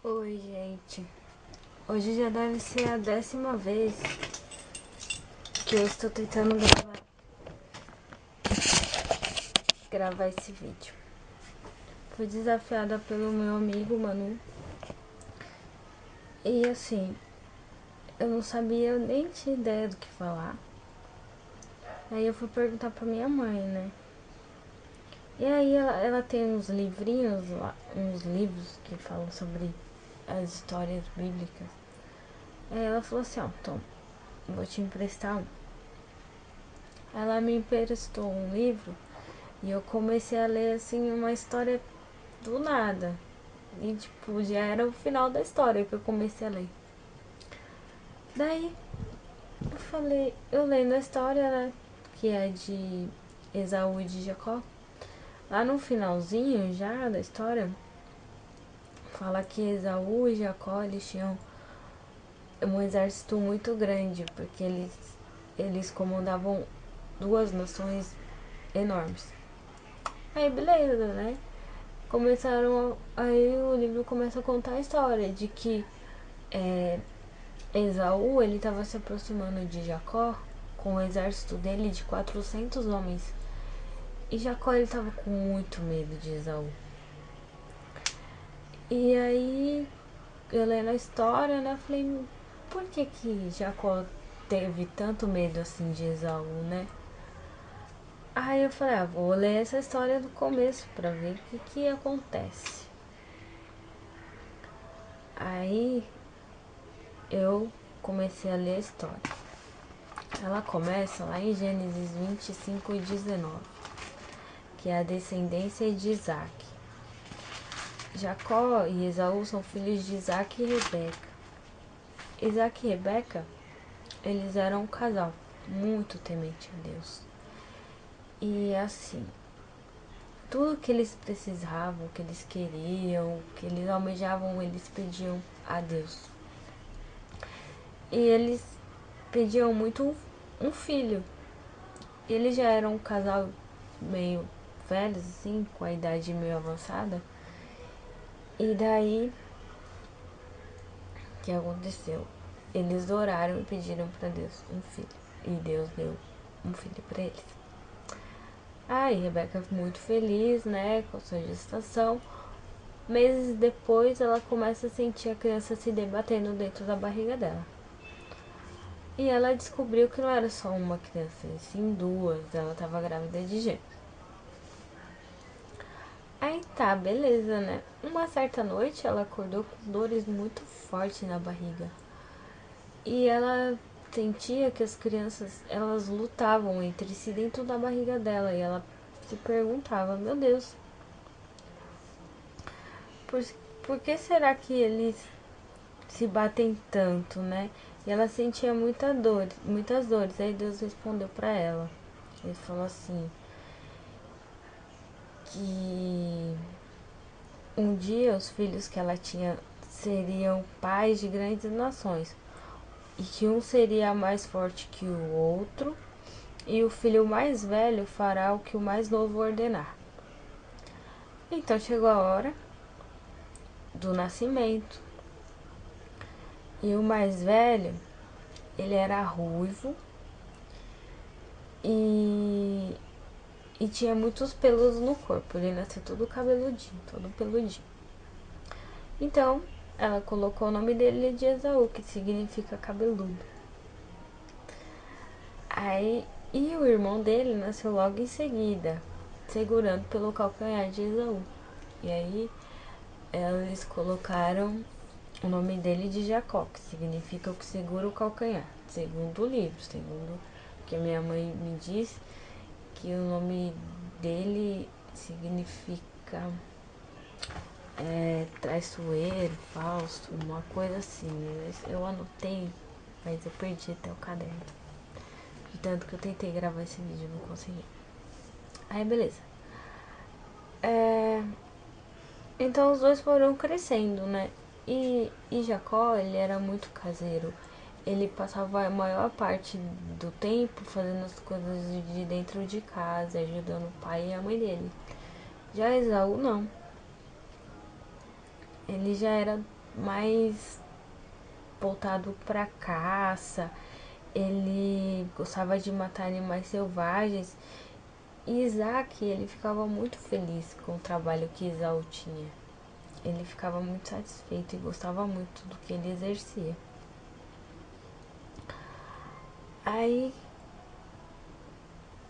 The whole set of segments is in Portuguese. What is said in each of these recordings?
Oi, gente. Hoje já deve ser a 10ª vez que eu estou tentando gravar esse vídeo. Fui desafiada pelo meu amigo Manu. E assim, eu não sabia, eu nem tinha ideia do que falar. Aí eu fui perguntar pra minha mãe, né? E aí ela tem uns livrinhos lá, uns livros que falam sobre as histórias bíblicas. Aí ela falou assim, ó, Tom, vou te emprestar um. Ela me emprestou um livro e eu comecei a ler assim uma história do nada. E tipo, já era o final da história que eu comecei a ler. Daí eu lendo a história, né? Que é de Esaú e de Jacó. Lá no finalzinho já da história, fala que Esaú e Jacó eles tinham um exército muito grande, porque eles comandavam duas nações enormes. Aí beleza, né? Aí o livro começa a contar a história de que Esaú ele estava se aproximando de Jacó com o exército dele de 400 homens. E Jacó ele estava com muito medo de Esaú. E aí, eu lendo a história, né, falei, por que Jacó teve tanto medo assim de Esaú, né? Aí eu falei, vou ler essa história do começo pra ver o que acontece. Aí eu comecei a ler a história. Ela começa lá em Gênesis 25:19, que é a descendência de Isaac. Jacó e Esaú são filhos de Isaac e Rebeca. Isaac e Rebeca, eles eram um casal muito temente a Deus. E assim, tudo que eles precisavam, que eles queriam, que eles almejavam, eles pediam a Deus. E eles pediam muito um filho. Eles já eram um casal meio velhos, assim, com a idade meio avançada. E daí, o que aconteceu? Eles oraram e pediram para Deus um filho. E Deus deu um filho para eles. Aí, Rebeca muito feliz, né, com sua gestação. Meses depois, ela começa a sentir a criança se debatendo dentro da barriga dela. E ela descobriu que não era só uma criança, e sim duas. Ela estava grávida de gêmeos. Aí tá, beleza, né? Uma certa noite ela acordou com dores muito fortes na barriga. E ela sentia que as crianças, elas lutavam entre si dentro da barriga dela. E ela se perguntava, meu Deus, por, por que será que eles se batem tanto, né? E ela sentia muitas dores. Aí Deus respondeu pra ela. Ele falou assim, que um dia os filhos que ela tinha seriam pais de grandes nações, e que um seria mais forte que o outro, e o filho mais velho fará o que o mais novo ordenar. Então chegou a hora do nascimento. E o mais velho, ele era ruivo e, e tinha muitos pelos no corpo. Ele nasceu todo cabeludinho, todo peludinho. Então, ela colocou o nome dele de Esaú, que significa cabeludo. Aí, e o irmão dele nasceu logo em seguida, segurando pelo calcanhar de Esaú. E aí, eles colocaram o nome dele de Jacó, que significa o que segura o calcanhar, segundo o livro, segundo que minha mãe me disse, que o nome dele significa traiçoeiro, falso, uma coisa assim. Eu anotei, mas eu perdi até o caderno. De tanto que eu tentei gravar esse vídeo, não consegui. Aí beleza. Então os dois foram crescendo, né? E Jacó, ele era muito caseiro. Ele passava a maior parte do tempo fazendo as coisas de dentro de casa, ajudando o pai e a mãe dele. Já Esaú não. Ele já era mais voltado para caça, ele gostava de matar animais selvagens. E Isaac, ele ficava muito feliz com o trabalho que Esaú tinha. Ele ficava muito satisfeito e gostava muito do que ele exercia. Aí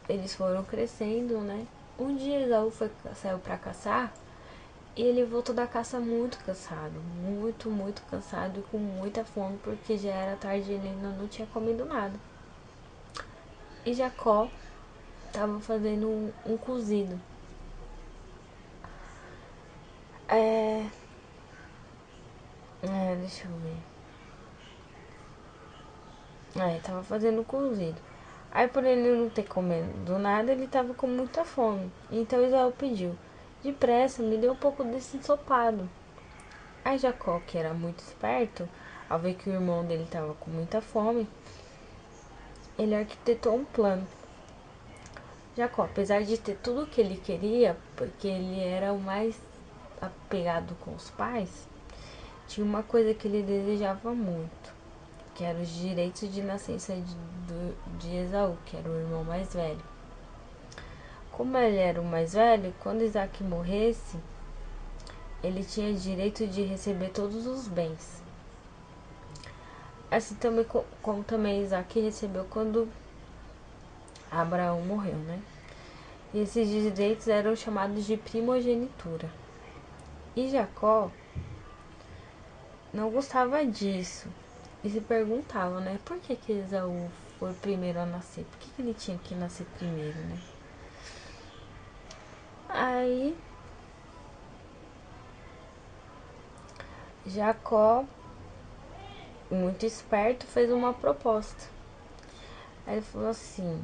eles foram crescendo, né? Um dia Esaú saiu para caçar e ele voltou da caça muito cansado, muito cansado e com muita fome, porque já era tarde e ele ainda não tinha comido nada. E Jacó estava fazendo um cozido. Deixa eu ver. Tava fazendo cozido. Aí por ele não ter comido nada, ele tava com muita fome. Então Israel pediu: depressa, me dê um pouco desse ensopado. Aí Jacó, que era muito esperto, ao ver que o irmão dele tava com muita fome, ele arquitetou um plano. Jacó, apesar de ter tudo o que ele queria, porque ele era o mais apegado com os pais, tinha uma coisa que ele desejava muito, que eram os direitos de nascença de Esaú, que era o irmão mais velho. Como ele era o mais velho, quando Isaac morresse, ele tinha direito de receber todos os bens. Assim também como também Isaac recebeu quando Abraão morreu, né? E esses direitos eram chamados de primogenitura. E Jacó não gostava disso. E se perguntava, né? Por que Esaú foi o primeiro a nascer? Por que ele tinha que nascer primeiro, né? Aí Jacó, muito esperto, fez uma proposta. Aí ele falou assim: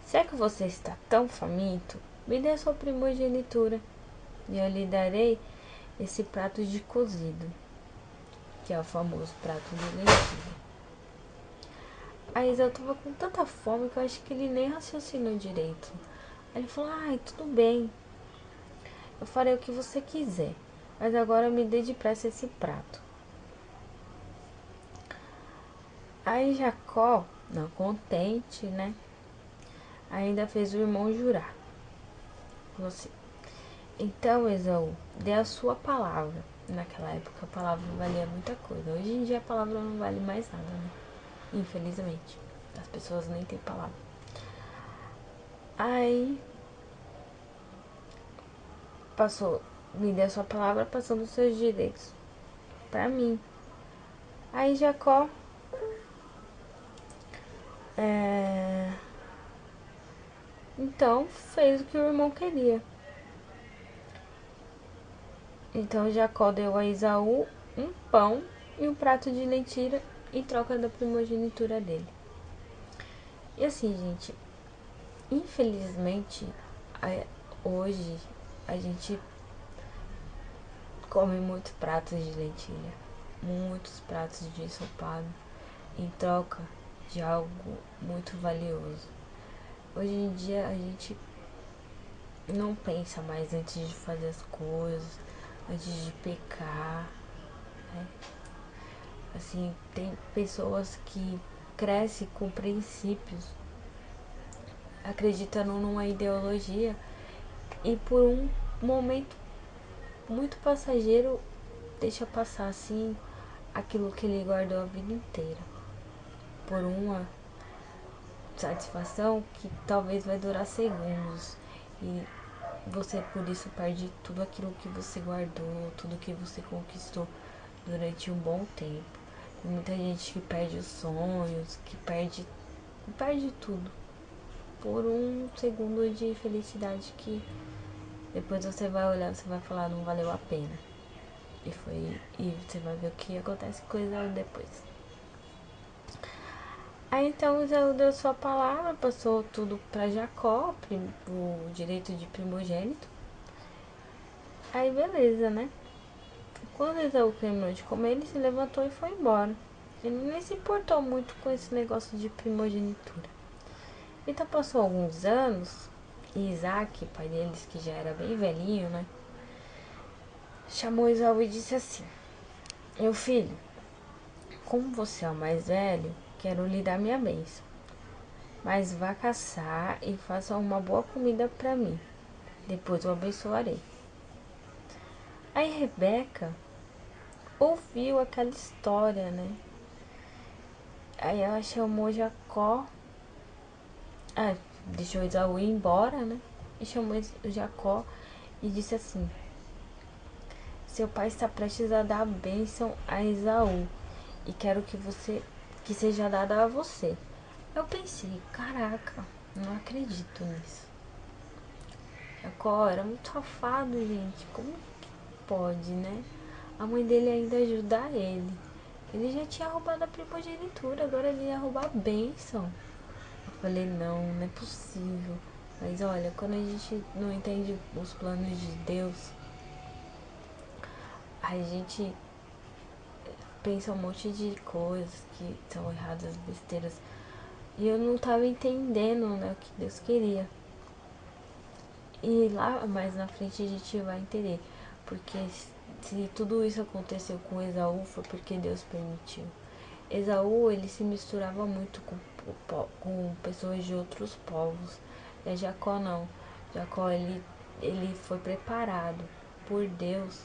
se é que você está tão faminto, me dê sua primogenitura e eu lhe darei esse prato de cozido, que é o famoso prato de lentilha. Aí Esaú tava com tanta fome que eu acho que ele nem raciocinou direito. Aí ele falou: ai, tudo bem, eu farei o que você quiser, mas agora me dê depressa esse prato. Aí Jacó, não contente, né, ainda fez o irmão jurar. Falou assim: então Esaú, dê a sua palavra. Naquela época a palavra valia muita coisa. Hoje em dia a palavra não vale mais nada, né? Infelizmente. As pessoas nem têm palavra. Aí passou, me deu a sua palavra, passando os seus direitos pra mim. Aí Jacó então fez o que o irmão queria. Então Jacó deu a Esaú um pão e um prato de lentilha em troca da primogenitura dele. E assim, gente, infelizmente, hoje a gente come muitos pratos de lentilha, muitos pratos de ensopado, em troca de algo muito valioso. Hoje em dia a gente não pensa mais antes de fazer as coisas, antes de pecar, né? Assim, tem pessoas que crescem com princípios, acreditando numa ideologia e por um momento muito passageiro deixa passar assim aquilo que ele guardou a vida inteira por uma satisfação que talvez vai durar segundos e você por isso perde tudo aquilo que você guardou, tudo que você conquistou durante um bom tempo. Tem muita gente que perde os sonhos, que perde tudo por um segundo de felicidade que depois você vai olhar, você vai falar não valeu a pena. E você vai ver o que acontece com Esaú depois. Aí então Esaú deu sua palavra, passou tudo para Jacó, o direito de primogênito. Aí beleza, né? Quando Esaú terminou de comer, ele se levantou e foi embora. Ele nem se importou muito com esse negócio de primogenitura. Então passou alguns anos e Isaac, pai deles, que já era bem velhinho, né? Chamou Esaú e disse assim: meu filho, como você é o mais velho, quero lhe dar minha bênção. Mas vá caçar e faça uma boa comida para mim. Depois eu abençoarei. Aí Rebeca ouviu aquela história, né? Aí ela chamou Jacó, deixou Esaú ir embora, né? E chamou Jacó e disse assim: seu pai está prestes a dar a bênção a Esaú e quero que seja dada a você. Eu pensei, caraca, não acredito nisso. Jacó era muito safado, gente. Como que pode, né? A mãe dele ainda ajudar ele. Ele já tinha roubado a primogenitura, agora ele ia roubar a bênção. Eu falei, não, não é possível. Mas olha, quando a gente não entende os planos de Deus, a gente pensa um monte de coisas que são erradas, besteiras. E eu não tava entendendo, né, o que Deus queria. E lá mais na frente a gente vai entender. Porque se tudo isso aconteceu com Esaú, foi porque Deus permitiu. Esaú, ele se misturava muito com pessoas de outros povos. E Jacó não. Jacó, ele foi preparado por Deus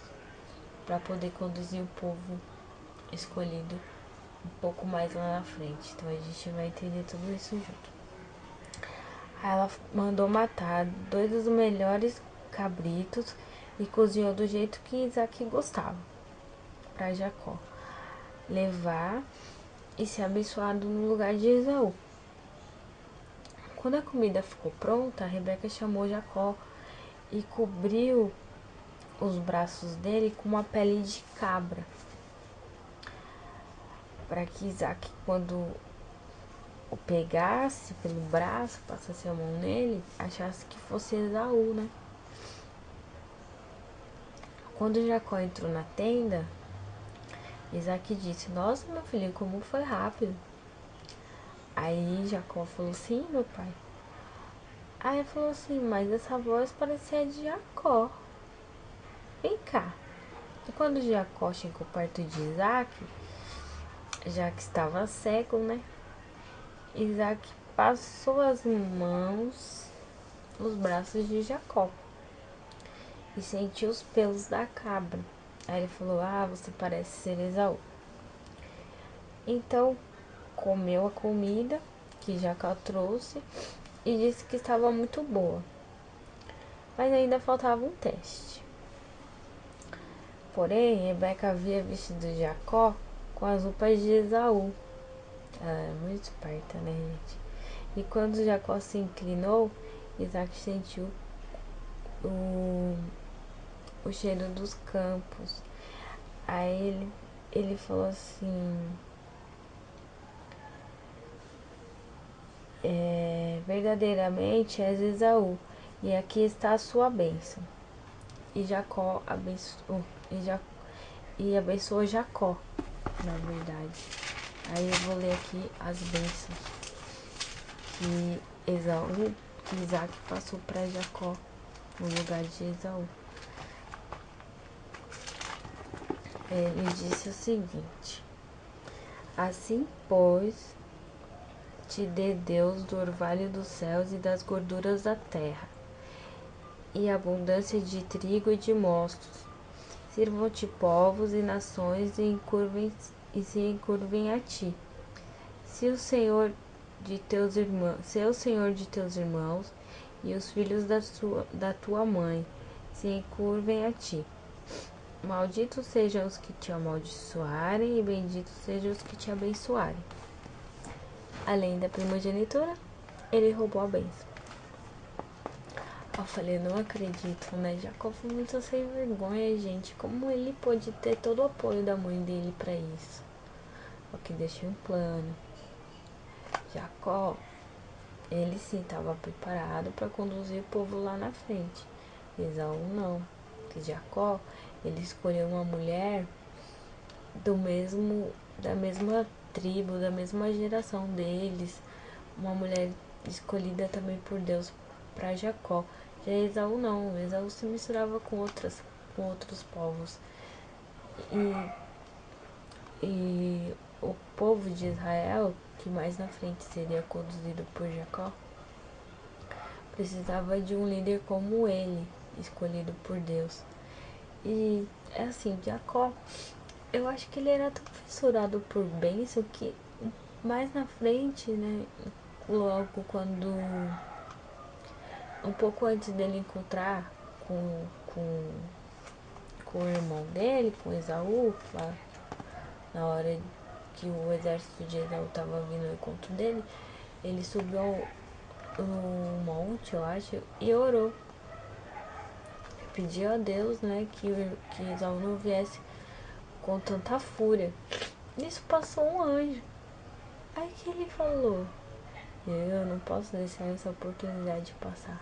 para poder conduzir o povo escolhido um pouco mais lá na frente. Então a gente vai entender tudo isso junto. Aí ela mandou matar 2 dos melhores cabritos e cozinhou do jeito que Isaac gostava para Jacó levar e ser abençoado no lugar de Esaú. Quando a comida ficou pronta, Rebeca chamou Jacó e cobriu os braços dele com uma pele de cabra, para que Isaac, quando o pegasse pelo braço, passasse a mão nele, achasse que fosse Esaú, né? Quando Jacó entrou na tenda, Isaac disse: nossa, meu filho, como foi rápido. Aí Jacó falou: sim, meu pai. Aí ele falou assim: mas essa voz parecia de Jacó. Vem cá. E quando Jacó chegou perto de Isaac, já que estava cego, né? Isaac passou as mãos nos braços de Jacó e sentiu os pelos da cabra. Aí ele falou: ah, você parece ser Esaú. Então comeu a comida que Jacó trouxe e disse que estava muito boa, mas ainda faltava um teste. Porém, Rebeca havia vestido Jacó com as roupas de Esaú. Ela era muito esperta, né, gente? E quando Jacó se inclinou, Isaac sentiu o cheiro dos campos. Aí ele falou assim: verdadeiramente és Esaú, e aqui está a sua bênção. E Jacó abençoou, e abençoou Jacó, na verdade. Aí eu vou ler aqui as bênçãos que Isaac passou para Jacó no lugar de Esaú. Ele disse o seguinte: assim, pois, te dê Deus do orvalho dos céus e das gorduras da terra, e abundância de trigo e de mostos. Sirvam-te povos e nações e se encurvem a ti. Se o Senhor de teus irmãos e os filhos da tua mãe se encurvem a ti. Malditos sejam os que te amaldiçoarem e benditos sejam os que te abençoarem. Além da primogenitura, ele roubou a bênção. Eu falei, não acredito, né? Jacó foi muito sem vergonha, gente. Como ele pôde ter todo o apoio da mãe dele pra isso? Só que deixei um plano. Jacó, ele sim estava preparado para conduzir o povo lá na frente. Esaú não. Porque Jacó, ele escolheu uma mulher da mesma tribo, da mesma geração deles. Uma mulher escolhida também por Deus para Jacó. Já Esaú não. Esaú se misturava com outros povos. E E o povo de Israel, que mais na frente seria conduzido por Jacó, precisava de um líder como ele, escolhido por Deus. E é assim, Jacó, eu acho que ele era tão fissurado por bênção que mais na frente, né, logo quando, um pouco antes dele encontrar com o irmão dele, com Esaú, lá na hora que o exército de Esaú estava vindo ao encontro dele, ele subiu no monte, eu acho, e orou. Pediu a Deus, né, que Esaú não viesse com tanta fúria. Nisso passou um anjo. Aí que ele falou: eu não posso deixar essa oportunidade de passar.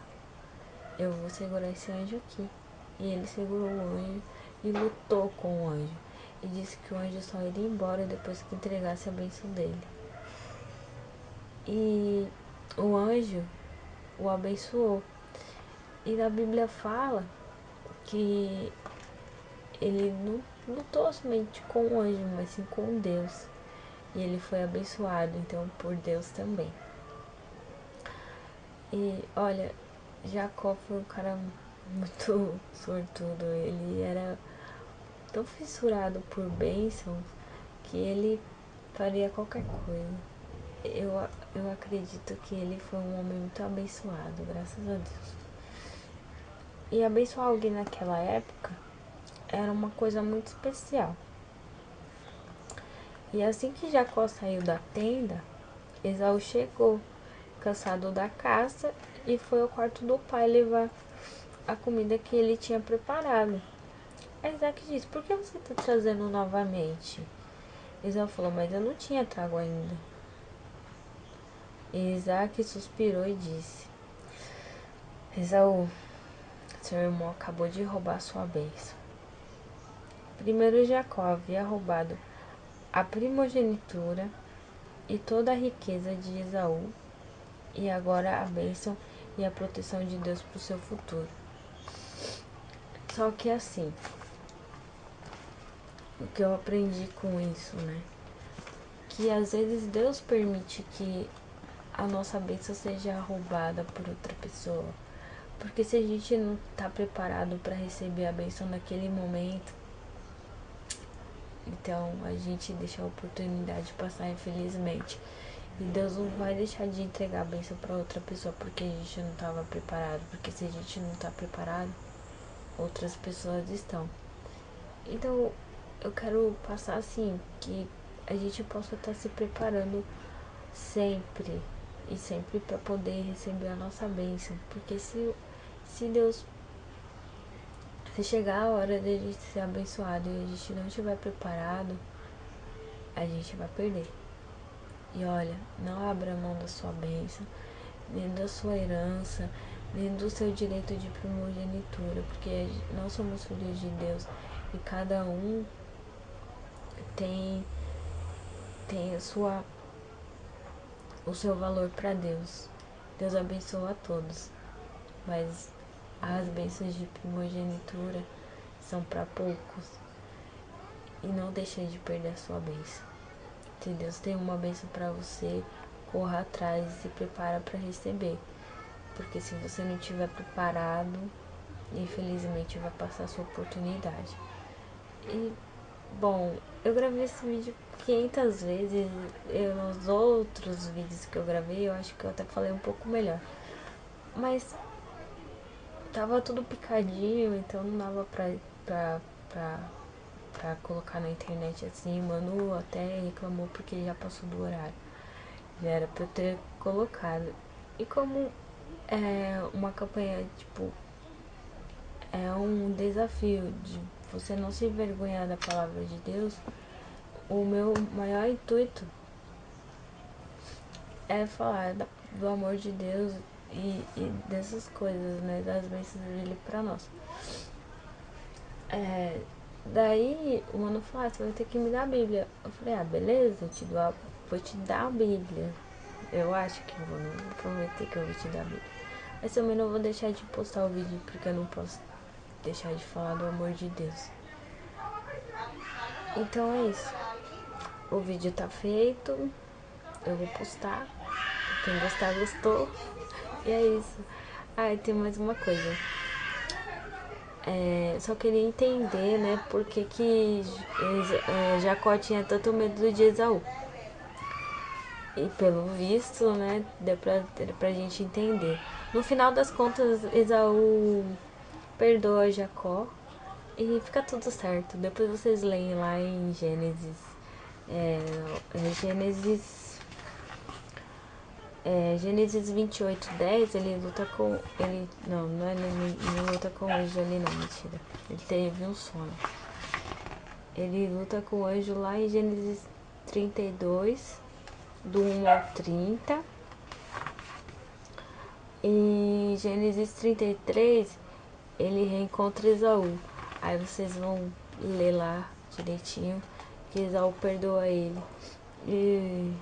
Eu vou segurar esse anjo aqui. E ele segurou o anjo e lutou com o anjo. E disse que o anjo só iria embora depois que entregasse a bênção dele. E o anjo o abençoou. E na Bíblia fala que ele não lutou somente com o anjo, mas sim com Deus. E ele foi abençoado, então, por Deus também. E olha, Jacó foi um cara muito sortudo. Ele era tão fissurado por bênçãos que ele faria qualquer coisa. Eu acredito que ele foi um homem muito abençoado, graças a Deus. E abençoar alguém naquela época era uma coisa muito especial. E assim que Jacó saiu da tenda, Esaú chegou, cansado da caça, e foi ao quarto do pai levar a comida que ele tinha preparado. Isaac disse: por que você está trazendo novamente? Esaú falou: mas eu não tinha trago ainda. E Isaac suspirou e disse: Esaú, seu irmão acabou de roubar sua bênção. Primeiro Jacó havia roubado a primogenitura e toda a riqueza de Esaú, e agora a bênção e a proteção de Deus para o seu futuro. Só que assim, o que eu aprendi com isso, né? Que às vezes Deus permite que a nossa bênção seja roubada por outra pessoa. Porque se a gente não está preparado para receber a bênção naquele momento, então a gente deixa a oportunidade passar, infelizmente. E Deus não vai deixar de entregar a bênção para outra pessoa porque a gente não estava preparado. Porque se a gente não está preparado, outras pessoas estão. Então eu quero passar assim, que a gente possa estar se preparando sempre e sempre para poder receber a nossa bênção. Porque se Deus, se chegar a hora de a gente ser abençoado e a gente não estiver preparado, a gente vai perder. E olha, não abra mão da sua bênção, nem da sua herança, nem do seu direito de primogenitura, porque nós somos filhos de Deus e cada um tem o seu valor para Deus. Deus abençoa a todos, mas as bênçãos de primogenitura são para poucos. E não deixe de perder a sua bênção. Se Deus tem uma bênção para você, corra atrás e se prepara para receber. Porque se você não estiver preparado, infelizmente vai passar a sua oportunidade. E, bom, eu gravei esse vídeo 500 vezes. Nos outros vídeos que eu gravei, eu acho que eu até falei um pouco melhor. Mas tava tudo picadinho, então não dava pra colocar na internet assim. Manu até reclamou porque já passou do horário. Já era pra eu ter colocado. E como é uma campanha, tipo, é um desafio de você não se envergonhar da palavra de Deus, o meu maior intuito é falar do amor de Deus e dessas coisas, né, das bênçãos dele pra nós. Daí o mano falou: você vai ter que me dar a Bíblia. Eu falei: beleza, vou te dar a Bíblia. Eu acho que vou, não vou prometer que eu vou te dar a Bíblia. Mas também não vou deixar de postar o vídeo, porque eu não posso deixar de falar do amor de Deus. Então é isso. o vídeo tá feito. Eu vou postar. Quem gostar, gostou. E é isso. Ah, e tem mais uma coisa. Só queria entender, né, por que Jacó tinha tanto medo de Esaú. E pelo visto, né, deu pra gente entender. No final das contas, Esaú perdoa Jacó e fica tudo certo. Depois vocês leem lá em Gênesis. Gênesis 28:10, ele luta com. Ele. Não, não luta com o anjo ali, não, mentira. Ele teve um sonho. Ele luta com o anjo lá em Gênesis 32, do 1 ao 30. Em Gênesis 33, ele reencontra Esaú. Aí vocês vão ler lá direitinho que Esaú perdoa ele. E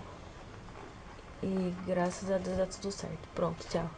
graças a Deus dá tudo certo. Pronto, tchau.